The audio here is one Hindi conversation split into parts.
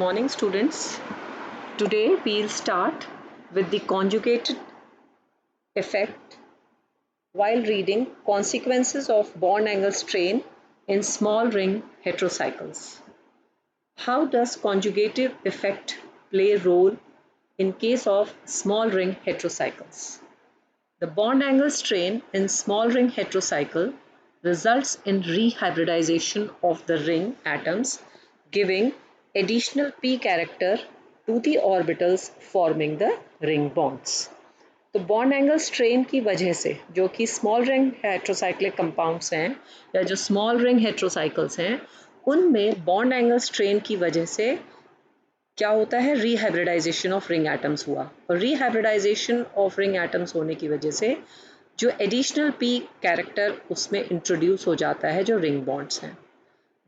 morning, students. Today we'll start with the conjugated effect while reading consequences of bond angle strain in small ring heterocycles. How does conjugative effect play a role in case of small ring heterocycles? The bond angle strain in small ring heterocycle results in rehybridization of the ring atoms, giving additional p character to the orbitals forming the ring bonds. तो बॉन्ड एंगल स्ट्रेन की वजह से जो कि स्मॉल रिंग हेट्रोसाइक्लिक कंपाउंड्स हैं या जो स्मॉल रिंग हेट्रोसाइकल्स हैं उनमें बॉन्ड एंगल स्ट्रेन की वजह से क्या होता है, रीहाइब्रिडाइजेशन ऑफ रिंग एटम्स हुआ और रीहाइब्रिडाइजेशन ऑफ रिंग एटम्स होने की वजह से जो एडिशनल पी कैरेक्टर उसमें इंट्रोड्यूस हो जाता है जो रिंग बॉन्ड्स हैं.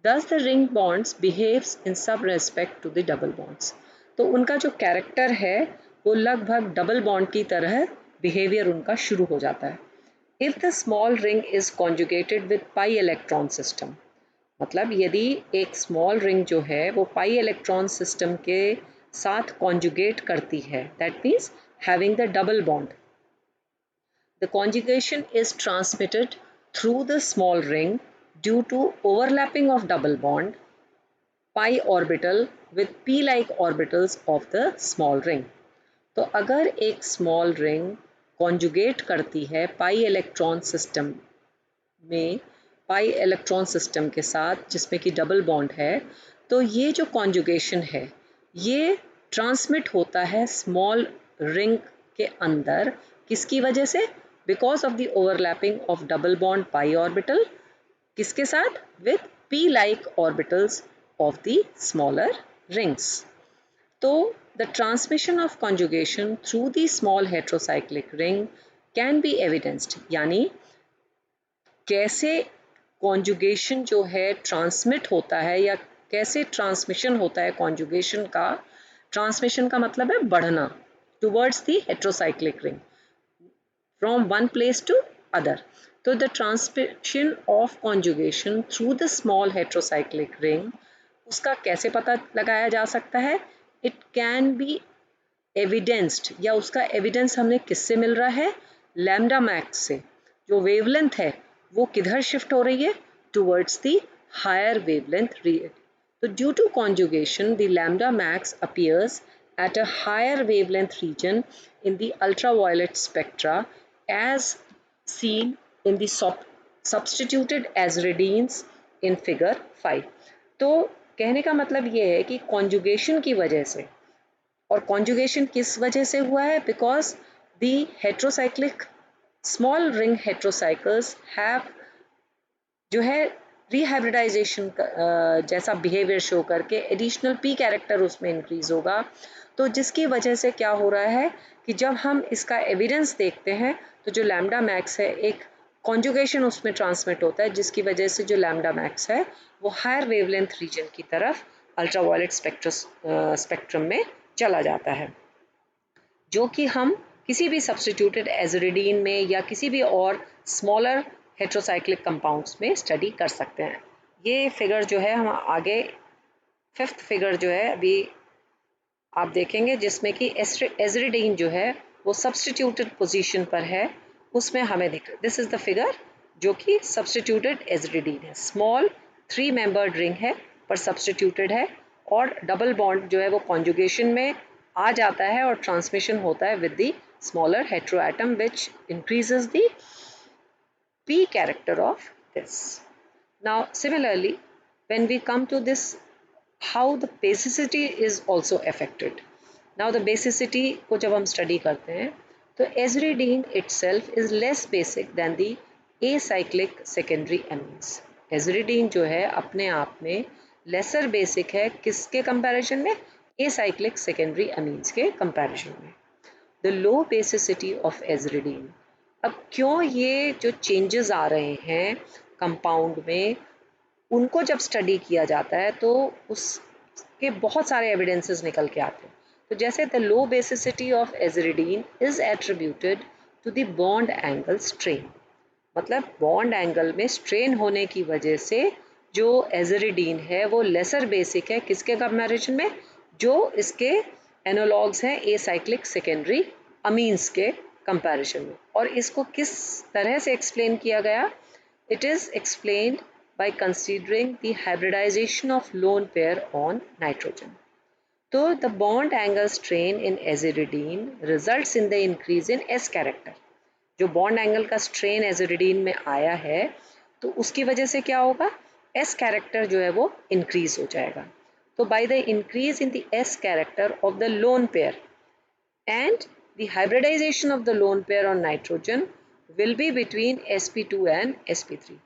Thus the ring bonds behaves in some respect to the double bonds. तो उनका जो कैरेक्टर है वो लगभग डबल बॉन्ड की तरह बिहेवियर उनका शुरू हो जाता है. If the small ring is conjugated with pi electron system, मतलब यदि एक स्मॉल रिंग जो है वो पाई इलेक्ट्रॉन सिस्टम के साथ कॉन्जुगेट करती है, that means having the double bond, the conjugation is transmitted through the small ring due to overlapping of double bond pi orbital with p-like orbitals of the small ring. तो अगर एक स्मॉल रिंग कॉन्जुगेट करती है पाई इलेक्ट्रॉन सिस्टम में, पाई इलेक्ट्रॉन सिस्टम के साथ जिसमें कि डबल बॉन्ड है, तो ये जो कॉन्जुगेशन है ये ट्रांसमिट होता है स्मॉल रिंग के अंदर. किसकी वजह से? Because of the overlapping of double bond pi orbital किसके साथ? With p like orbitals of the smaller rings. तो the transmission of conjugation through the small heterocyclic ring can be evidenced, यानी कैसे कॉन्जुगेशन जो है ट्रांसमिट होता है या कैसे ट्रांसमिशन होता है कॉन्जुगेशन का. ट्रांसमिशन का मतलब है बढ़ना towards the heterocyclic ring from one place to other. तो the transmission of conjugation through the small heterocyclic ring, उसका कैसे पता लगाया जा सकता है? इट कैन बी एविडेंस्ड, या उसका एविडेंस हमें किससे मिल रहा है? लैम्डा मैक्स से. जो वेवलेंथ है वो किधर शिफ्ट हो रही है? Towards the higher wavelength region. तो due to conjugation the lambda max appears at a higher wavelength region in the ultraviolet spectra as seen in the substituted aziridines in figure 5. तो कहने का मतलब ये है कि कॉन्जुगेशन की वजह से, और कॉन्जुगेशन किस वजह से हुआ है? Because the heterocyclic small ring heterocycles have जो है रीहाइब्रिडाइजेशन जैसा बिहेवियर शो करके एडिशनल पी कैरेक्टर उसमें इंक्रीज होगा. तो जिसकी वजह से क्या हो रहा है कि जब हम इसका एविडेंस देखते हैं तो जो लैम्डा मैक्स है एक कॉन्जुगेशन उसमें ट्रांसमिट होता है, जिसकी वजह से जो लैम्डा मैक्स है वो हायर वेवलेंथ रीजन की तरफ अल्ट्रावायलेट स्पेक्ट्रम में चला जाता है, जो कि हम किसी भी सब्स्टिट्यूटेड एजरिडीन में या किसी भी और स्मॉलर हेट्रोसाइक्लिक कंपाउंड्स में स्टडी कर सकते हैं. ये फिगर जो है हम आगे फिफ्थ फिगर जो है अभी आप देखेंगे जिसमें कि एजरिडीन जो है वो सब्स्टिट्यूटेड पोजीशन पर है, उसमें हमें दिख रहा है. दिस इज द फिगर जो कि सब्स्टिट्यूटेड एजरिडीन है. स्मॉल 3 मेंबर्ड रिंग है पर सब्स्टिट्यूटेड है और डबल बॉन्ड जो है वो कॉन्जुगेशन में आ जाता है और ट्रांसमिशन होता है with the smaller hetero atom which increases the p character of this. Now similarly when we come to this, how the basicity is also affected. Now the basicity को जब हम स्टडी करते हैं तो एजरिडीन itself is less basic than the acyclic secondary amines. एजरिडीन जो है अपने आप में लेसर बेसिक है किसके कंपैरिजन में? acyclic secondary amines के कंपैरिजन में. The low basicity of एजरिडीन, अब क्यों ये जो चेंजेस आ रहे हैं कंपाउंड में उनको जब स्टडी किया जाता है तो उसके बहुत सारे एविडेंसेस निकल के आते हैं. तो जैसे the low basicity of aziridine is attributed to the bond angle strain, मतलब बॉन्ड एंगल में स्ट्रेन होने की वजह से जो एजरिडीन है वो लेसर बेसिक है किसके कंपैरिजन में? जो इसके एनालॉग्स हैं एसाइक्लिक सेकेंडरी अमीन्स के कंपैरिजन में। और इसको किस तरह से एक्सप्लेन किया गया? It is explained by considering the hybridization of lone pair on nitrogen. So the bond angle strain in aziridine results in the increase in S character. जो bond angle का strain aziridine में आया है तो उसकी वजह से क्या होगा? S character जो है वो increase हो जाएगा। तो by the increase in the S character of the lone pair and the hybridization of the lone pair on nitrogen will be between sp2 and sp3.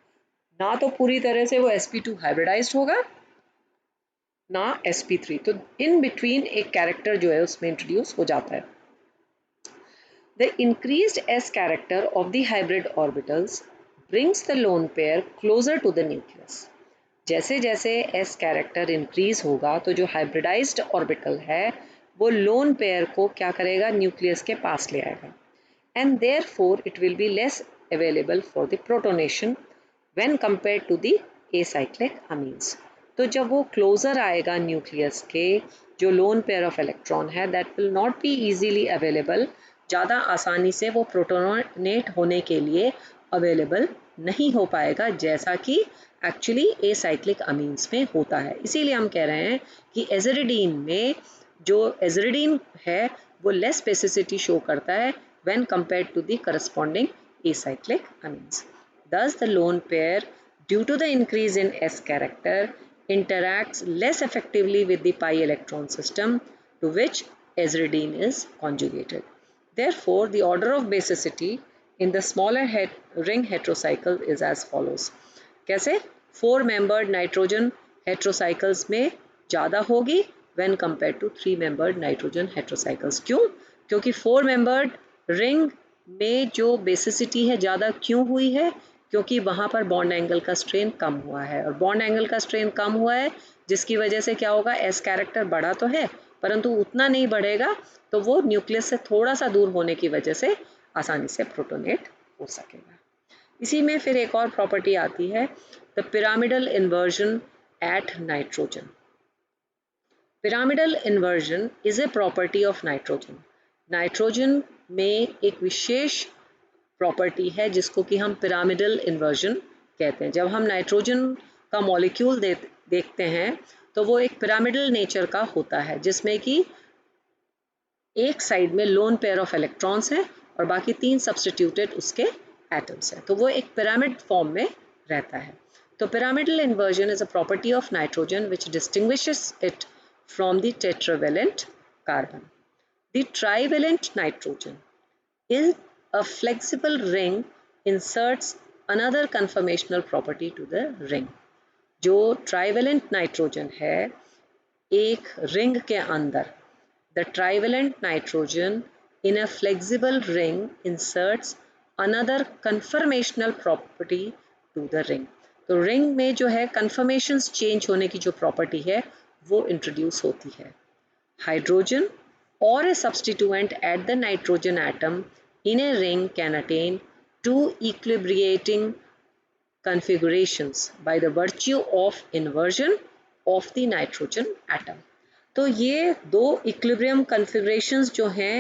ना तो पूरी तरह से वो sp2 हाइब्रिडाइज्ड होगा ना sp3, तो इन बिटवीन एक कैरेक्टर जो है उसमें इंट्रोड्यूस हो जाता है। The increased s character of the hybrid orbitals brings the lone pair closer to the nucleus. जैसे जैसे s कैरेक्टर इंक्रीज होगा तो जो हाइब्रिडाइज्ड ऑर्बिटल है वो लोन पेयर को क्या करेगा? न्यूक्लियस के पास ले आएगा and therefore it will be less available for the protonation when compared to the acyclic amines. तो जब वो क्लोजर आएगा न्यूक्लियस के, जो लोन पेयर ऑफ इलेक्ट्रॉन है that will not be easily available, ज़्यादा आसानी से वो प्रोटोनेट होने के लिए अवेलेबल नहीं हो पाएगा जैसा कि एक्चुअली एसाइक्लिक अमीन्स में होता है। इसीलिए हम कह रहे हैं कि एजरिडीन में जो एजरिडीन है वो लेस स्पेसिसिटी शो करता है when compared to the corresponding acyclic amines. Thus, the lone pair, due to the increase in S character, interacts less effectively with the pi electron system to which aziridine is conjugated. Therefore, the order of basicity in the smaller ring heterocycle is as follows. कैसे? 4-membered nitrogen heterocycles में ज़्यादा होगी when compared to 3-membered nitrogen heterocycles. क्यों? क्योंकि 4-membered ring में जो बेसिसिटी है ज़्यादा क्यों हुई है? क्योंकि वहाँ पर बॉन्ड एंगल का स्ट्रेन कम हुआ है, और बॉन्ड एंगल का स्ट्रेन कम हुआ है जिसकी वजह से क्या होगा? एस कैरेक्टर बढ़ा तो है परंतु उतना नहीं बढ़ेगा, तो वो न्यूक्लियस से थोड़ा सा दूर होने की वजह से आसानी से प्रोटोनेट हो सकेगा। इसी में फिर एक और प्रॉपर्टी आती है, the pyramidal inversion at nitrogen. Pyramidal inversion is a property of nitrogen. Nitrogen में एक विशेष प्रॉपर्टी है जिसको कि हम पिरामिडल इन्वर्जन कहते हैं। जब हम नाइट्रोजन का मॉलिक्यूल देखते हैं तो वो एक पिरामिडल नेचर का होता है जिसमें कि एक साइड में लोन पेयर ऑफ इलेक्ट्रॉन्स हैं और बाकी 3 सब्स्टिट्यूटेड उसके एटम्स हैं, तो वो एक पिरामिड फॉर्म में रहता है। तो pyramidal inversion is a property of nitrogen which distinguishes it from the tetravalent carbon. The trivalent nitrogen is a flexible ring inserts another conformational property to the ring. जो ट्राइवेलेंट नाइट्रोजन है एक रिंग के अंदर, the trivalent nitrogen in a flexible ring inserts another conformational property to the ring. तो रिंग में जो है conformations चेंज होने की जो प्रॉपर्टी है वो इंट्रोड्यूस होती है। Hydrogen or a substituent at the nitrogen atom in a ring can attain 2 equilibrating configurations by the virtue of inversion of the nitrogen atom. तो ये 2 इक्विलिब्रियम कन्फिगरेशंस जो हैं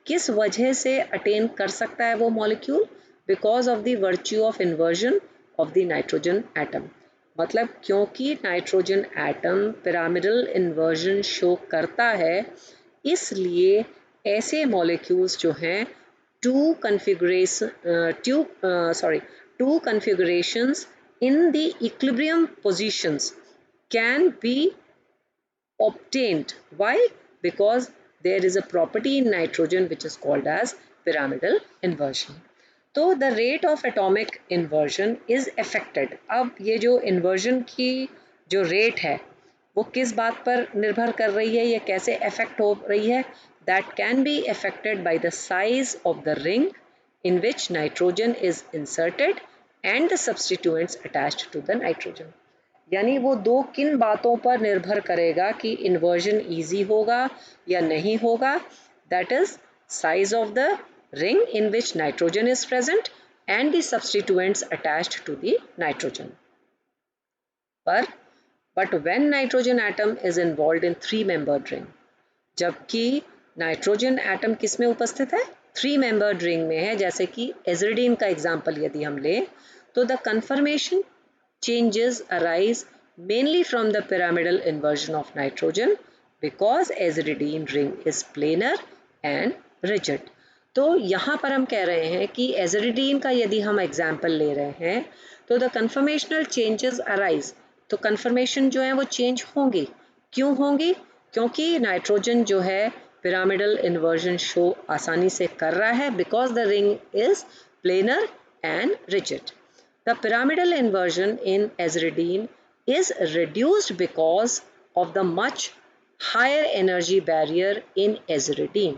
किस वजह से अटेन कर सकता है वो molecule? Because of the virtue of inversion of the nitrogen atom. मतलब क्योंकि nitrogen atom pyramidal inversion show करता है, इसलिए ऐसे मॉलिक्यूल्स जो हैं to configurations in the equilibrium positions can be obtained. Why? Because there is a property in nitrogen which is called as pyramidal inversion. तो the rate of atomic inversion is affected. अब ये जो inversion की जो rate है वो किस बात पर निर्भर कर रही है, ये कैसे affect हो रही है? That can be affected by the size of the ring in which nitrogen is inserted and the substituents attached to the nitrogen. यानी वो 2 किन बातों पर निर्भर करेगा कि इन्वर्जन ईजी होगा या नहीं होगा? That is size of the ring in which nitrogen is present and the substituents attached to the nitrogen. But when nitrogen atom is involved in 3-membered ring, जबकि नाइट्रोजन एटम किस में उपस्थित है, 3 मेंबर्ड रिंग में है। जैसे कि एजरिडीन का एग्जाम्पल यदि हम लें तो the confirmation changes arise mainly from the pyramidal inversion of nitrogen because aziridine ring is planar and rigid। तो यहाँ पर हम कह रहे हैं कि एजरिडीन का यदि हम एग्जाम्पल ले रहे हैं तो द कन्फर्मेशनल चेंजेस अराइज, तो कन्फर्मेशन जो है वो चेंज होंगी। क्यों होंगी? क्योंकि नाइट्रोजन जो है पिरामिडल इन्वर्जन शो आसानी से कर रहा है because the ring is planar and rigid. The pyramidal inversion in aziridine is reduced because of the much higher energy barrier in aziridine।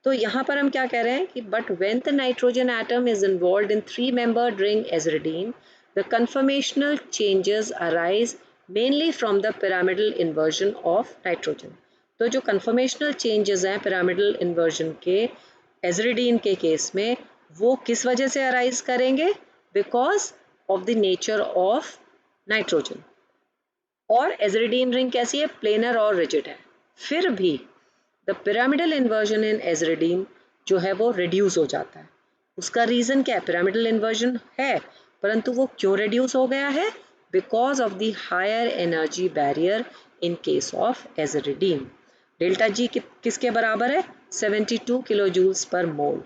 तो यहाँ पर हम क्या कह रहे हैं कि but when the nitrogen atom is involved in 3-membered ring aziridine, the conformational changes arise mainly from the pyramidal inversion of nitrogen। तो जो conformational changes हैं pyramidal inversion के aziridine के केस में वो किस वजह से arise करेंगे? Because of the nature of nitrogen। और एजरिडीन रिंग कैसी है? प्लेनर और रिजिड है। फिर भी द पिरामिडल इन्वर्जन इन एजरिडीन जो है वो रिड्यूस हो जाता है। उसका रीज़न क्या है? पिरामिडल इन्वर्जन है, परंतु वो क्यों रिड्यूस हो गया है? Because of the higher energy barrier in case of aziridine. Delta G किसके बराबर है? 72 किलो जूल्स पर मोल।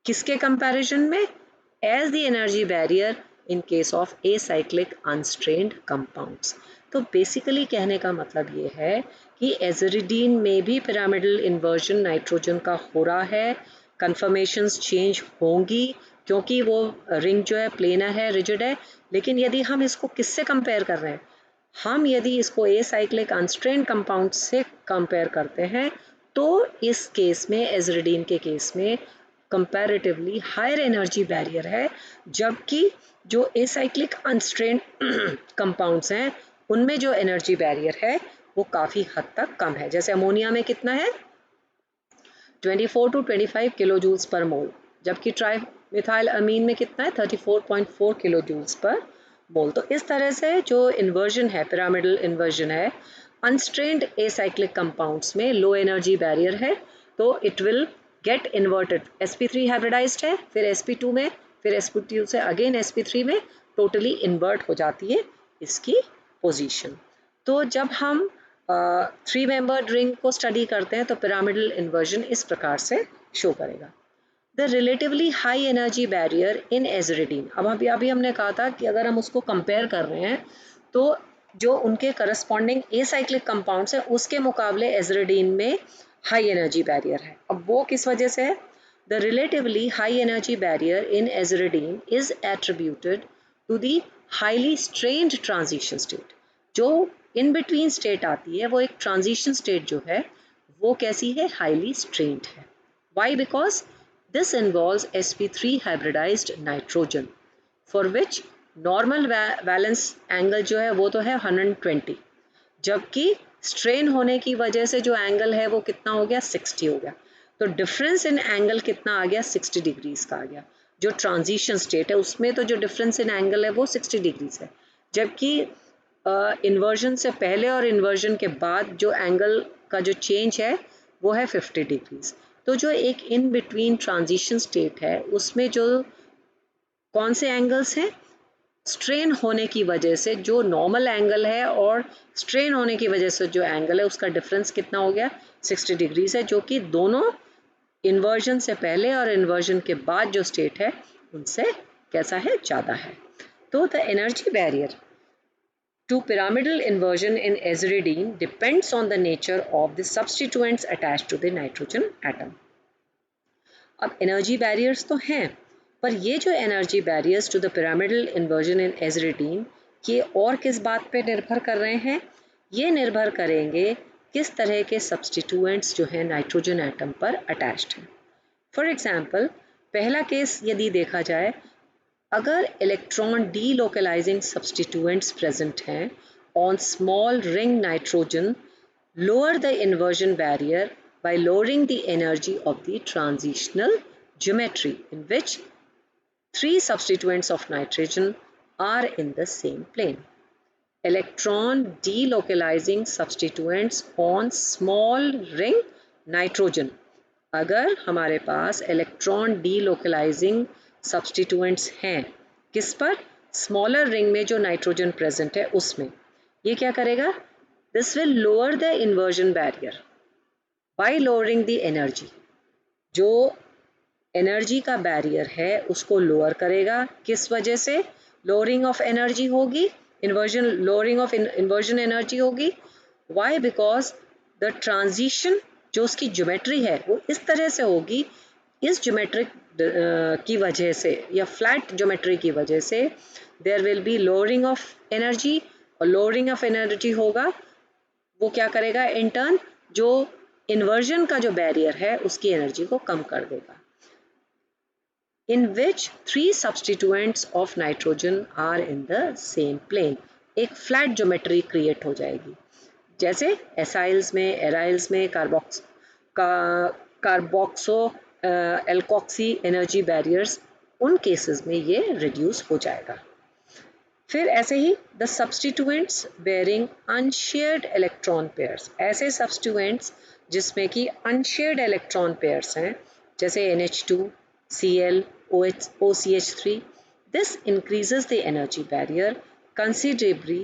किसके कंपैरिजन में? As the energy barrier in case of acyclic unstrained compounds. तो बेसिकली कहने का मतलब ये है कि एजरिडीन में भी पिरामिडल इन्वर्जन नाइट्रोजन का हो रहा है, कन्फर्मेशंस चेंज होंगी क्योंकि वो रिंग जो है प्लेनर है, रिजिड है। लेकिन यदि हम इसको किससे कंपेयर कर रहे हैं? हम यदि इसको एसाइक्लिक अनस्ट्रेन्ड कंपाउंड से कंपेयर करते हैं तो इस केस में एजरिडीन के केस में कंपैरेटिवली हायर एनर्जी बैरियर है, जबकि जो एसाइक्लिक अनस्ट्रेन्ड कंपाउंड्स हैं उनमें जो एनर्जी बैरियर है वो काफ़ी हद तक कम है। जैसे अमोनिया में कितना है? 24 to 25 किलो जूल्स पर मोल, जबकि ट्राई मिथाइल अमीन में कितना है? 34.4 किलो जूल्स पर मोल। तो इस तरह से जो इन्वर्जन है, पिरामिडल इन्वर्जन है, अनस्ट्रेन्ड एसाइक्लिक कंपाउंड्स में लो एनर्जी बैरियर है तो it will get inverted. sp3 hybridized है, फिर sp2 में, फिर sp2 से अगेन sp3 में टोटली इन्वर्ट हो जाती है इसकी पोजीशन। तो जब हम 3 मेंबर्ड रिंग को स्टडी करते हैं तो पिरामिडल इन्वर्जन इस प्रकार से शो करेगा। The relatively high energy barrier in aziridine, अब अभी हमने कहा था कि अगर हम उसको कंपेयर कर रहे हैं तो जो उनके करस्पॉन्डिंग एसाइक्लिक कंपाउंड्स है उसके मुकाबले एजरिडीन में हाई एनर्जी बैरियर है। अब वो किस वजह से है? The relatively high energy barrier in aziridine is attributed to the highly strained transition state. जो इन बिटवीन स्टेट आती है वो एक ट्रांजिशन स्टेट जो है वो कैसी है? हाईली स्ट्रेन्ड है। Why? Because this involves sp3 hybridized nitrogen for which normal valence angle जो है वो तो है 120, जबकि स्ट्रेन होने की वजह से जो एंगल है वो कितना हो गया? 60 हो गया। तो डिफरेंस इन एंगल कितना आ गया? 60 डिग्रीज का आ गया। जो ट्रांजिशन स्टेट है उसमें तो जो डिफरेंस इन एंगल है वो 60 डिग्रीज है, जबकि इन्वर्जन से पहले और इन्वर्जन के बाद जो एंगल का जो चेंज है वो है 50 डिग्रीज। तो जो एक इन बिटवीन ट्रांजिशन स्टेट है उसमें जो कौन से एंगल्स हैं? स्ट्रेन होने की वजह से जो नॉर्मल एंगल है और स्ट्रेन होने की वजह से जो एंगल है उसका डिफरेंस कितना हो गया? 60 डिग्रीज है, जो कि दोनों इन्वर्जन से पहले और इन्वर्जन के बाद जो स्टेट है उनसे कैसा है? ज़्यादा है। तो the energy barrier to pyramidal inversion in aziridine depends on the nature of the substituents attached to the nitrogen atom। अब एनर्जी बैरियर्स तो हैं, पर ये जो energy barriers to the pyramidal inversion in aziridine ये और किस बात पे निर्भर कर रहे हैं? ये निर्भर करेंगे किस तरह के सब्सटीट्यूएंट्स जो हैं नाइट्रोजन एटम पर अटैच्ड हैं। फॉर एग्जांपल, पहला केस यदि देखा जाए, अगर इलेक्ट्रॉन डीलोकलाइजिंग सब्सटीट्यूएंट्स प्रेजेंट हैं on small ring nitrogen, lower the inversion barrier by lowering the energy of the transitional geometry in which 3 substituents of nitrogen are in the same plane। Electron delocalizing substituents on small ring nitrogen, अगर हमारे पास इलेक्ट्रॉन डीलोकलाइजिंग सब्स्टिट्यूएंट्स हैं, किस पर? स्मॉलर रिंग में जो नाइट्रोजन प्रेजेंट है उसमें, ये क्या करेगा? This will lower the inversion barrier bye lowering the energy. जो एनर्जी का बैरियर है उसको लोअर करेगा, किस वजह से? लोअरिंग ऑफ एनर्जी होगी, inversion, lowering of inversion energy होगी। वाई? बिकॉज द ट्रांजिशन जो उसकी ज्योमेट्री है वो इस तरह से होगी, इस ज्योमेट्रिक की वजह से या फ्लैट ज्योमेट्री की वजह से there will be lowering of energy, और लोअरिंग ऑफ एनर्जी होगा, वो क्या करेगा इन टर्न? जो इन्वर्जन का जो बैरियर है उसकी एनर्जी को कम कर देगा। In which three substituents of nitrogen are in the same plane, एक फ्लैट ज्योमेट्री क्रिएट हो जाएगी। जैसे एसाइल्स में, एराइल्स में कार्बोक्सो एल्कोक्सी एनर्जी बैरियर्स, उन केसेस में ये रिड्यूस हो जाएगा। फिर ऐसे ही the substituents bearing unshared electron pairs, ऐसे सब्स्टिट्यूएंट्स जिसमें कि अनशेयर्ड इलेक्ट्रॉन पेयर्स हैं, जैसे NH2, Cl, OH, OCH3, this increases the energy barrier considerably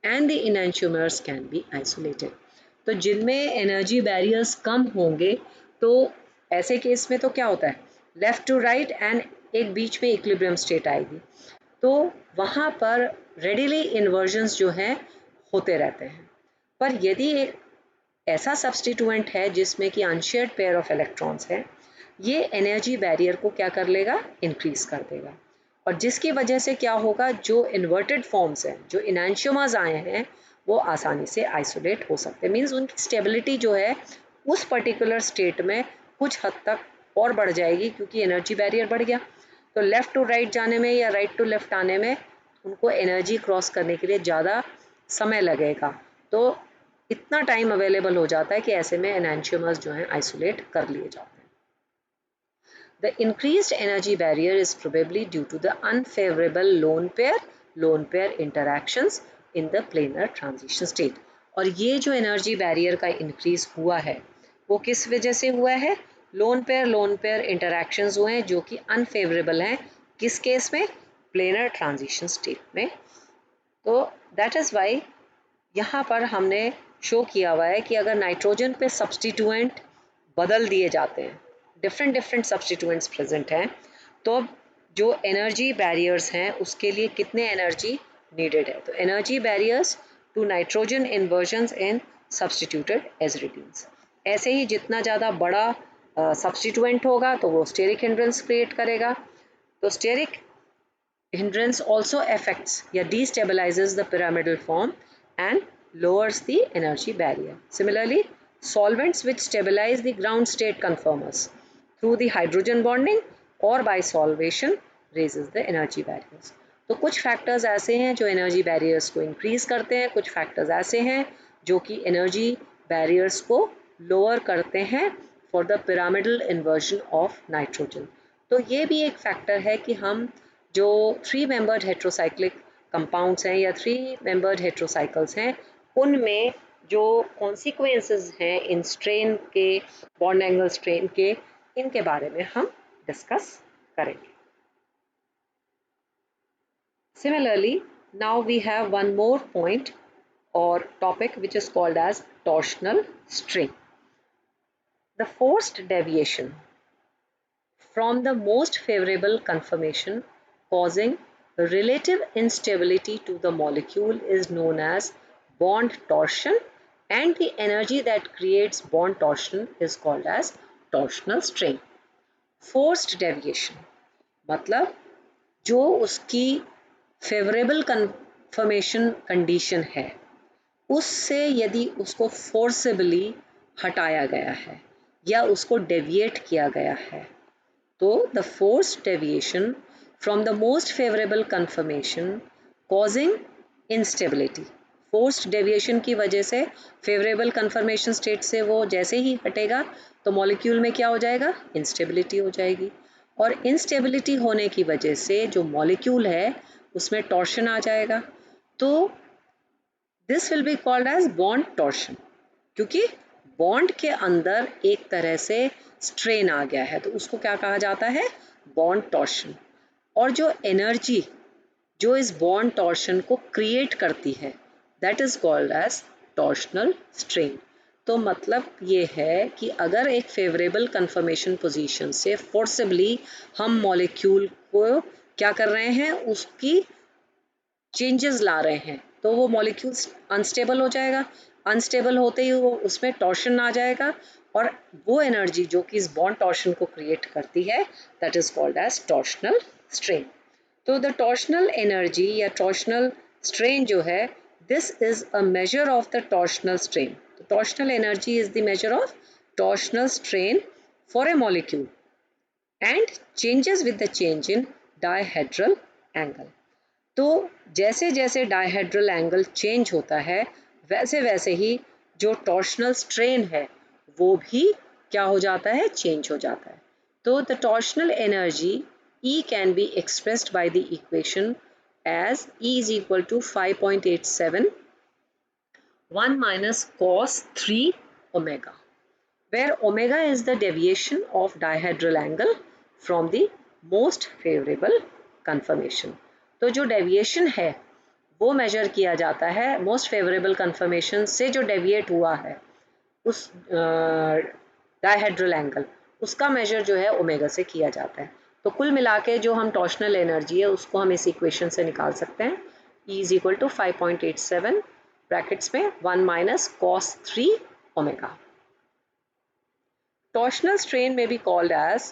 and the enantiomers can be isolated। तो जिनमें एनर्जी बैरियर्स कम होंगे तो ऐसे केस में तो क्या होता है, लेफ्ट टू राइट एंड एक बीच में इक्विलिब्रियम स्टेट आएगी, तो वहाँ पर रेडिली इन्वर्जन्स जो हैं होते रहते हैं। पर यदि एक ऐसा सब्स्टिट्यूएंट है जिसमें कि अनशेयर्ड पेयर ऑफ इलेक्ट्रॉन्स है, ये एनर्जी बैरियर को क्या कर लेगा? इंक्रीज कर देगा, और जिसकी वजह से क्या होगा, जो इन्वर्टेड फॉर्म्स हैं, जो इनैंशियोमर्स आए हैं, वो आसानी से आइसोलेट हो सकते हैं। मीन्स उनकी स्टेबिलिटी जो है उस पर्टिकुलर स्टेट में कुछ हद तक और बढ़ जाएगी, क्योंकि एनर्जी बैरियर बढ़ गया। तो लेफ़्ट टू राइट जाने में या राइट टू लेफ़्ट आने में उनको एनर्जी क्रॉस करने के लिए ज़्यादा समय लगेगा, तो इतना टाइम अवेलेबल हो जाता है कि ऐसे में एनैंशियोमर्स जो हैं आइसोलेट कर लिए जाते हैं। The increased energy barrier is probably due to the unfavorable lone pair interactions in the planar transition state। और ये जो एनर्जी बैरियर का इंक्रीज हुआ है वो किस वजह से हुआ है? लोन पेयर इंटरैक्शंस हुए हैं जो कि अनफेवरेबल हैं, किस केस में? प्लेनर ट्रांजिशन स्टेट में। तो दैट इज़ वाई यहाँ पर हमने शो किया हुआ है कि अगर नाइट्रोजन पे सब्स्टिट्यूएंट बदल दिए जाते हैं, डिफरेंट सब्स्टिट्यूएंट्स प्रेजेंट हैं, तो जो एनर्जी बैरियर्स हैं उसके लिए कितने एनर्जी नीडेड है? तो energy barriers to nitrogen inversions in substituted aziridines, ऐसे ही जितना ज़्यादा बड़ा सब्स्टिट्यूएंट होगा तो वो स्टेरिक हिंड्रेंस क्रिएट करेगा। तो स्टेरिक hindrance also affects या destabilizes the pyramidal form and lowers the energy barrier. Similarly, solvents which stabilize the ground state conformers through the hydrogen bonding or by solvation raises the energy barriers। तो कुछ फैक्टर्स ऐसे हैं जो एनर्जी बैरियर्स को इंक्रीज करते हैं, कुछ फैक्टर्स ऐसे हैं जो कि एनर्जी बैरियर्स को लोअर करते हैं for the pyramidal inversion of nitrogen. तो ये भी एक फैक्टर है कि हम जो 3 मेंबर्ड हेट्रोसाइक्लिक कंपाउंड्स हैं या 3 मेंबर्ड हेट्रोसाइकल्स हैं, उनमें जो कॉन्सिक्वेंसेस हैं इन स्ट्रेन के, बॉन्ड एंगल स्ट्रेन के, इनके बारे में हम डिस्कस करेंगे। Similarly, now we have one more point or topic which is called as torsional strain. The forced deviation from the most favorable conformation causing relative instability to the molecule is known as bond torsion, and the energy that creates bond torsion is called as torsional strain। Forced deviation मतलब जो उसकी फेवरेबल कन्फर्मेशन कंडीशन है उससे यदि उसको फोर्सेबली हटाया गया है या उसको डेविएट किया गया है, तो the forced deviation from the most favourable conformation causing instability, forced deviation की वजह से फेवरेबल कन्फर्मेशन स्टेट से वो जैसे ही हटेगा तो मॉलिक्यूल में क्या हो जाएगा? इंस्टेबिलिटी हो जाएगी, और इंस्टेबिलिटी होने की वजह से जो मॉलिक्यूल है उसमें टॉर्शन आ जाएगा। तो this will be called as bond torsion, क्योंकि बॉन्ड के अंदर एक तरह से स्ट्रेन आ गया है, तो उसको क्या कहा जाता है? Bond torsion. और जो एनर्जी जो इस बॉन्ड टॉर्शन को क्रिएट करती है, that is called as torsional strain. तो मतलब ये है कि अगर एक फेवरेबल कन्फर्मेशन पोजीशन से फोर्सिबली हम मॉलिक्यूल को क्या कर रहे हैं, उसकी चेंजेस ला रहे हैं, तो वो मॉलिक्यूल्स अनस्टेबल हो जाएगा। अनस्टेबल होते ही वो उसमें टॉर्शन आ जाएगा, और वो एनर्जी जो कि इस बॉन्ड टॉर्शन को क्रिएट करती है, that is called as torsional strain. तो द टॉर्शनल एनर्जी या टॉर्शनल स्ट्रेन जो है, this is a measure of the torsional strain. Torsional energy is the measure of torsional strain for a molecule and changes with the change in dihedral angle. तो जैसे जैसे डायहेड्रल एंगल चेंज होता है, वैसे वैसे ही जो टॉर्शनल स्ट्रेन है वो भी क्या हो जाता है, चेंज हो जाता है। तो the torsional energy E can be expressed by the equation as E is equal to 5.87 1 minus cos 3 omega, where omega is the deviation of dihedral angle from the most favorable conformation. तो जो डेविएशन है वो मेजर किया जाता है मोस्ट फेवरेबल कन्फर्मेशन से, जो डेविएट हुआ है उस डायहेड्रल एंगल, उसका मेजर जो है ओमेगा से किया जाता है। तो कुल मिला के जो हम टॉर्शनल एनर्जी है उसको हम इस इक्वेशन से निकाल सकते हैं। E is equal to 5.87 brackets में 1 minus cos 3 omega. Torsional strain may be called as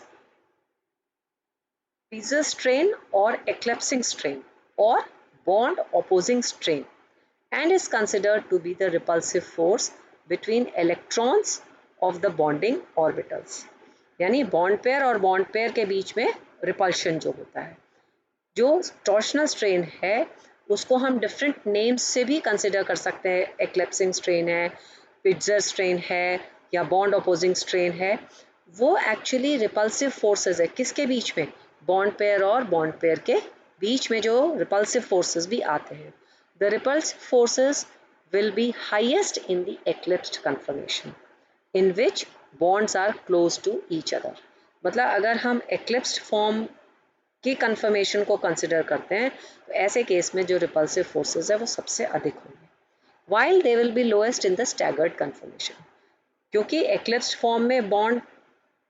Bezier strain or eclipsing strain or bond opposing strain, and is considered to be the repulsive force between electrons of the bonding orbitals. यानी बॉन्ड पेयर और बॉन्ड पेयर के बीच में रिपल्शन जो होता है। जो टॉर्शनल स्ट्रेन है उसको हम डिफरेंट नेम्स से भी कंसिडर कर सकते हैं। एक्लिप्सिंग स्ट्रेन है, पिट्जर स्ट्रेन है, या बॉन्ड अपोजिंग स्ट्रेन है। वो एक्चुअली रिपल्सिव फोर्सेस है, किसके बीच में? बॉन्ड पेयर और बॉन्ड पेयर के बीच में जो रिपल्सिव फोर्सेस भी आते हैं। The repulsive forces will be highest in the eclipsed conformation in which bonds are close to each other. मतलब अगर हम एक्लिप्स्ड फॉर्म की कन्फर्मेशन को कंसिडर करते हैं तो ऐसे केस में जो रिपल्सिव फोर्सेस है वो सबसे अधिक होंगे, while they will be lowest in the staggered conformation. क्योंकि एक्लिप्स्ड फॉर्म में बॉन्ड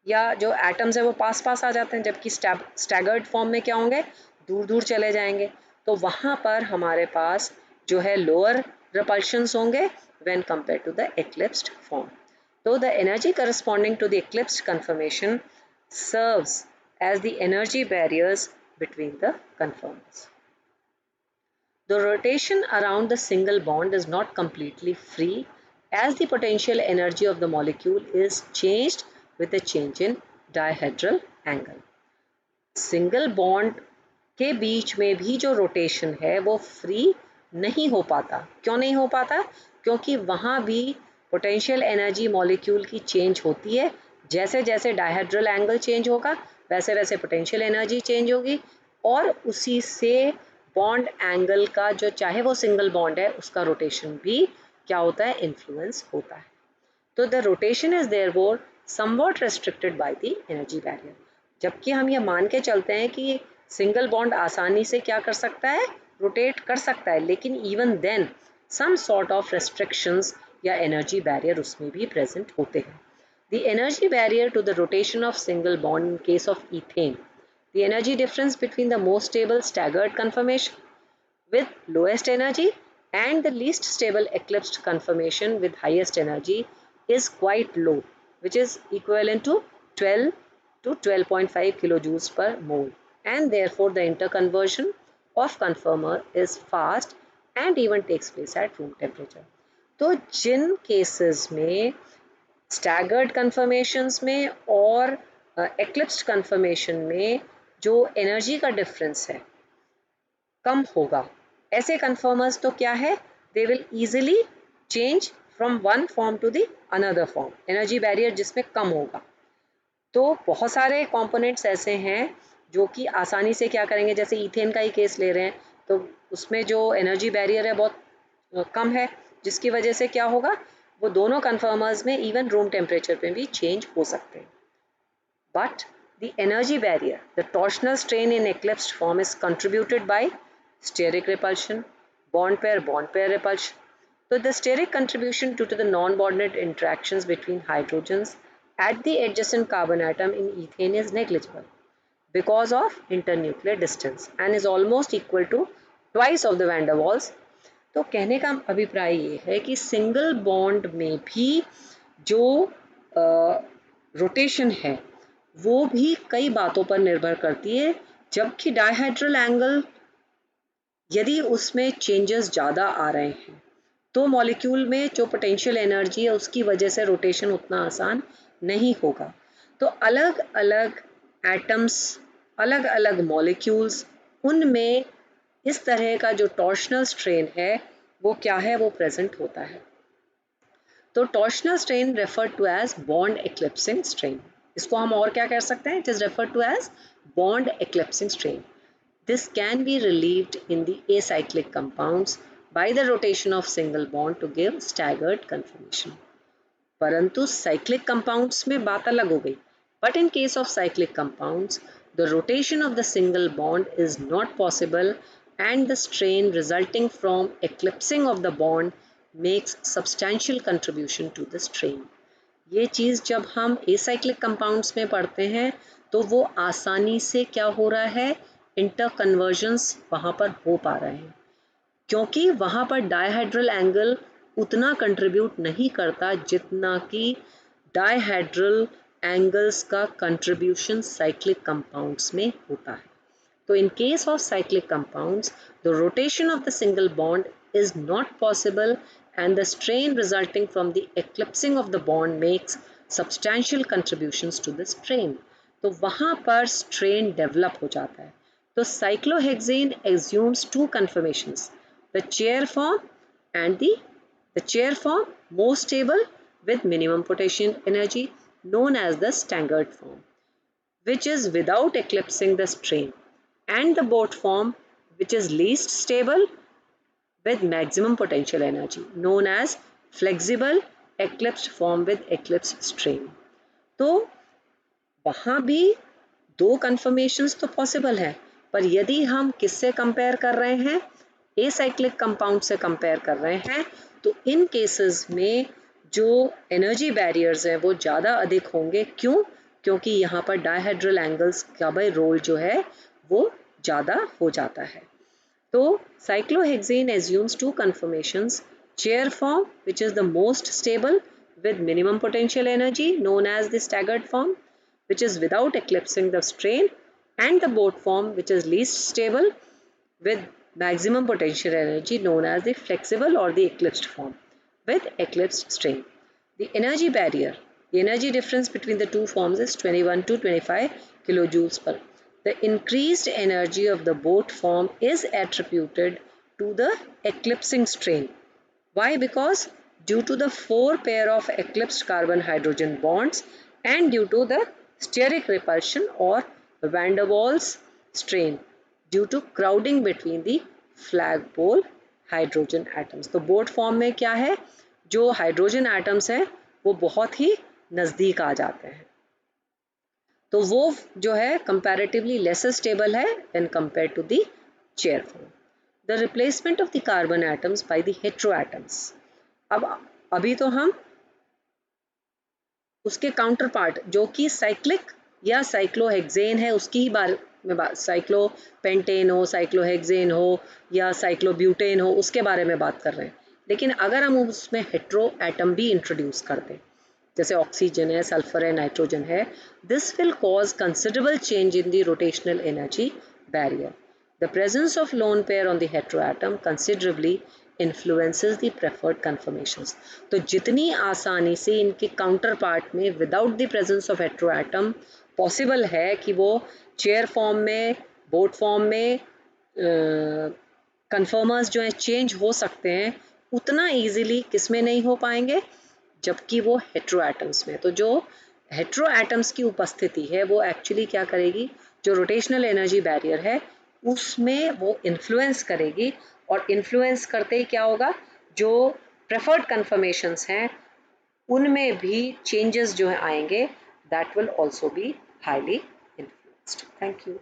या जो एटम्स है वो पास पास आ जाते हैं, जबकि स्टैगर्ड फॉर्म में क्या होंगे, दूर दूर चले जाएंगे। तो वहाँ पर हमारे पास जो है लोअर रिपल्शंस होंगे when compare to the eclipsed form. तो the energy corresponding to the eclipsed conformation serves as the energy barriers between the conformers. The rotation around the single bond is not completely free, as the potential energy of the molecule is changed with the change in dihedral angle. Single bond के बीच में भी जो रोटेशन है वो फ्री नहीं हो पाता। क्यों नहीं हो पाता? क्योंकि वहाँ भी पोटेंशियल एनर्जी मॉलिक्यूल की चेंज होती है। जैसे जैसे डायहेड्रल एंगल चेंज होगा वैसे वैसे पोटेंशियल एनर्जी चेंज होगी, और उसी से बॉन्ड एंगल का जो चाहे वो सिंगल बॉन्ड है उसका रोटेशन भी क्या होता है, इन्फ्लुएंस होता है। तो the rotation is therefore somewhat restricted by the energy barrier. जबकि हम ये मान के चलते हैं कि सिंगल बॉन्ड आसानी से क्या कर सकता है, रोटेट कर सकता है, लेकिन even then some sort of restrictions या एनर्जी बैरियर उसमें भी प्रेजेंट होते हैं। The energy barrier to the rotation of single bond in case of ethane, the energy difference between the most stable staggered conformation with lowest energy and the least stable eclipsed conformation with highest energy is quite low, which is equivalent to 12 to 12.5 kilojoules per mole, and therefore the interconversion of conformer is fast and even takes place at room temperature. तो जिन cases में स्टैगर्ड कन्फर्मेशंस में और एक्लिप्स्ड कन्फर्मेशन में जो एनर्जी का डिफरेंस है कम होगा, ऐसे कन्फर्मर्स तो क्या है, they will easily change from one form to the another form, energy barrier जिसमें कम होगा। तो बहुत सारे कंपोनेंट्स ऐसे हैं जो कि आसानी से क्या करेंगे, जैसे ईथेन का ही केस ले रहे हैं तो उसमें जो एनर्जी बैरियर है बहुत कम है, जिसकी वजह से क्या होगा, वो दोनों कन्फर्मर्स में इवन रूम टेम्परेचर पे भी चेंज हो सकते हैं. But the energy barrier, the torsional strain in eclipsed form is contributed by steric repulsion, bond pair repulsion. So the steric contribution due to the non-bonded interactions between hydrogens at the adjacent carbon atom in ethane is negligible because of internuclear distance and is almost equal to twice of the van der Waals. तो कहने का अभिप्राय ये है कि सिंगल बॉन्ड में भी जो रोटेशन है वो भी कई बातों पर निर्भर करती है, जबकि डायहेड्रल एंगल यदि उसमें चेंजेस ज़्यादा आ रहे हैं तो मॉलिक्यूल में जो पोटेंशियल एनर्जी है उसकी वजह से रोटेशन उतना आसान नहीं होगा. तो अलग अलग एटम्स, अलग अलग मॉलिक्यूल्स, उनमें इस तरह का जो टॉर्शनल स्ट्रेन है वो क्या है, वो प्रेजेंट होता है. तो torsional strain refer to as bond eclipsing strain. इसको हम और क्या कह सकते हैं? It is refer to as bond eclipsing strain. This can be relieved in the acyclic compounds by the rotation of single bond to give staggered conformation. परंतु cyclic compounds में बात अलग हो गई. But in case of cyclic compounds, the rotation of the single bond is not possible and the strain resulting from eclipsing of the bond makes substantial contribution to the strain. ये चीज़ जब हम acyclic compounds में पढ़ते हैं तो वो आसानी से क्या हो रहा है, इंटर कन्वर्जन्स वहाँ पर हो पा रहे हैं क्योंकि वहाँ पर डायहेड्रल एंगल उतना कंट्रीब्यूट नहीं करता जितना कि डायहेड्रल एंगल्स का कंट्रीब्यूशन साइक्लिक कंपाउंड्स में होता है. तो इन case of cyclic compounds the rotation of the single bond is not possible and the strain resulting from the eclipsing of the bond makes substantial contributions to the strain. तो वहाँ पर strain develop हो जाता है. तो cyclohexane assumes two conformations, the chair form and the chair form most stable with minimum potential energy known as the staggered form, which is without eclipsing the strain, and the boat form which is least stable with maximum potential energy known as flexible eclipsed form with eclipsed strain. तो वहाँ भी दो कन्फर्मेशंस तो पॉसिबल है, पर यदि हम किससे कंपेयर कर रहे हैं, एसाइक्लिक कंपाउंड से कंपेयर कर रहे हैं, तो इन केसेस में जो एनर्जी बैरियर्स हैं वो ज़्यादा अधिक होंगे. क्यों? क्योंकि यहाँ पर डायहेड्रल एंगल्स का भाई रोल जो है वो ज़्यादा हो जाता है. तो cyclohexane assumes two conformations, chair form which is the most stable with minimum potential energy known as the staggered form which is without eclipsing the strain, and the boat form which is least stable with maximum potential energy known as the flexible or the eclipsed form with eclipsed strain. The energy barrier, the energy difference between the two forms is 21 to 25 kilojoules per. The increased energy of the boat form is attributed to the eclipsing strain. Why? Because due to the 4 pair of eclipsed carbon-hydrogen bonds and due to the steric repulsion or van der Waals strain due to crowding between the flagpole hydrogen atoms. तो बोट फॉर्म में क्या है, जो हाइड्रोजन एटम्स हैं वो बहुत ही नज़दीक आ जाते हैं, तो वो जो है कंपैरेटिवली लेसर स्टेबल है when compare to the chair form. The replacement of the carbon atoms by the hetero atoms. अब अभी तो हम उसके काउंटर पार्ट जो कि साइक्लिक या साइक्लोहेक्सेन है उसकी ही बारे में बात, साइक्लोपेंटेन हो, साइक्लोहेक्सेन हो या साइक्लोब्यूटेन हो, उसके बारे में बात कर रहे हैं. लेकिन अगर हम उसमें हेटेरो एटम भी इंट्रोड्यूस कर दें, जैसे ऑक्सीजन है, सल्फर है, नाइट्रोजन है, this will cause considerable change in the rotational energy barrier. The presence of lone pair on the hetero atom considerably influences the preferred conformations. तो जितनी आसानी से इनके काउंटर पार्ट में without the presence of hetero atom possible है कि वो चेयर फॉर्म में, बोट फॉर्म में कन्फर्मर्स जो हैं चेंज हो सकते हैं, उतना ईजिली किस में नहीं हो पाएंगे, जबकि वो हेटेरो एटम्स में. तो जो हेटेरो एटम्स की उपस्थिति है वो एक्चुअली क्या करेगी, जो रोटेशनल एनर्जी बैरियर है उसमें वो इन्फ्लुएंस करेगी, और इन्फ्लुएंस करते ही क्या होगा, जो प्रेफर्ड कन्फर्मेशंस हैं उनमें भी चेंजेस जो है आएंगे, that will also be highly influenced. Thank you.